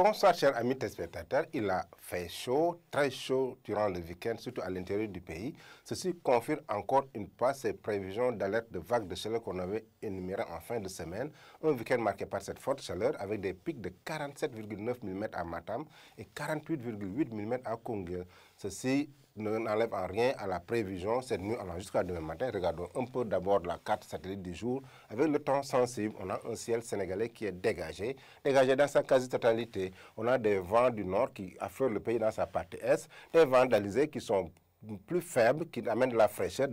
Bonsoir chers amis téléspectateurs, il a fait chaud, très chaud durant le week-end, surtout à l'intérieur du pays. Ceci confirme encore une fois ces prévisions d'alerte de vagues de chaleur qu'on avait énumérées en fin de semaine. Un week-end marqué par cette forte chaleur avec des pics de 47,9 mm à Matam et 48,8 mm à Kongué. Ceci n'enlève en rien à la prévision cette nuit allant jusqu'à demain matin. Regardons un peu d'abord la carte satellite du jour. Avec le temps sensible, on a un ciel sénégalais qui est dégagé dans sa quasi-totalité. On a des vents du nord qui affleurent le pays dans sa partie est, des vents d'Alizé qui sont plus faibles, qui amènent de la fraîcheur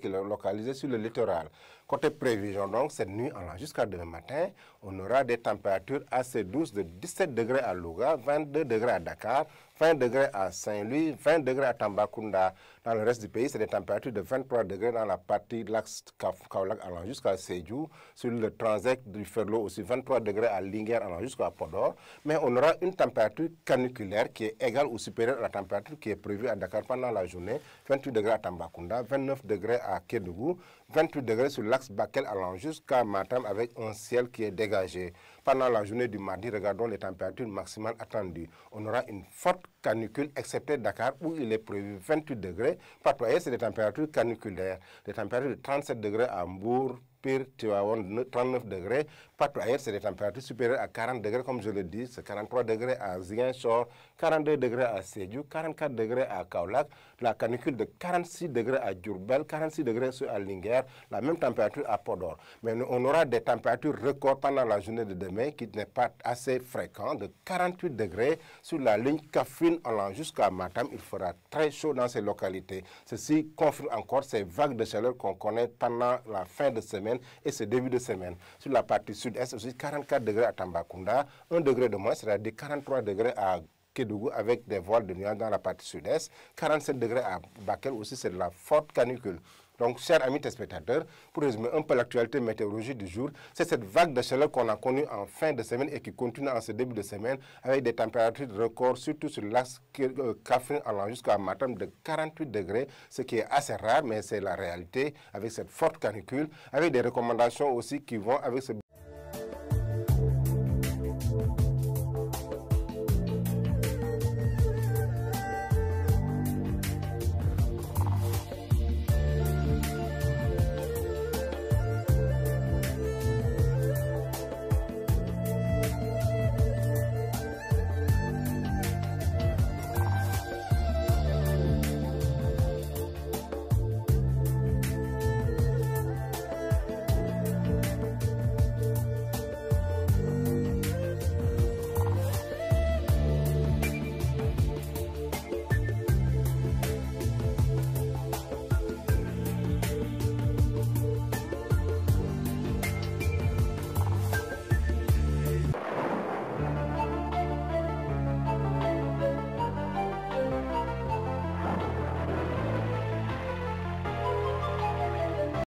qui est localisée sur le littoral. Côté prévision, donc, cette nuit allant jusqu'à demain matin, on aura des températures assez douces de 17 degrés à Louga, 22 degrés à Dakar, 20 degrés à Saint-Louis, 20 degrés à Tambacounda. Dans le reste du pays, c'est des températures de 23 degrés dans la partie de l'axe Kaolack allant jusqu'à Sédhiou. Sur le transect du Ferlo aussi, 23 degrés à Linguère allant jusqu'à Podor. Mais on aura une température caniculaire qui est égale ou supérieure à la température qui est prévue à Dakar pendant la journée. 28 degrés à Tambacounda, 29 degrés à Kédougou, 28 degrés sur l'axe Bakel allant jusqu'à Matam avec un ciel qui est dégagé. Pendant la journée du mardi, regardons les températures maximales attendues. On aura une forte canicule, excepté Dakar, où il est prévu 28 degrés. Partout ailleurs, c'est des températures caniculaires. Des températures de 37 degrés à Mbour, Pire, Tivaouane, 39 degrés. Partout ailleurs, c'est des températures supérieures à 40 degrés, comme je le dis. C'est 43 degrés à Ziguinchor, 42 degrés à Sédhiou, 44 degrés à Kaolack. La canicule de 46 degrés à Diourbel, 46 degrés à Linguère. La même température à Podor. Mais on aura des températures records pendant la journée de demain, qui n'est pas assez fréquent, de 48 degrés sur la ligne Kaffrine allant jusqu'à Matam. Il fera très chaud dans ces localités. Ceci confirme encore ces vagues de chaleur qu'on connaît pendant la fin de semaine et ce début de semaine. Sur la partie sud-est aussi, 44 degrés à Tambacounda, 1 degré de moins, c'est-à-dire 43 degrés à Kédougou avec des voiles de nuages dans la partie sud-est, 47 degrés à Bakel aussi, c'est de la forte canicule. Donc, chers amis téléspectateurs, pour résumer un peu l'actualité météorologique du jour, c'est cette vague de chaleur qu'on a connue en fin de semaine et qui continue en ce début de semaine avec des températures records, surtout sur l'axe Kaffrine allant jusqu'à Matam de 48 degrés, ce qui est assez rare, mais c'est la réalité avec cette forte canicule, avec des recommandations aussi qui vont avec ce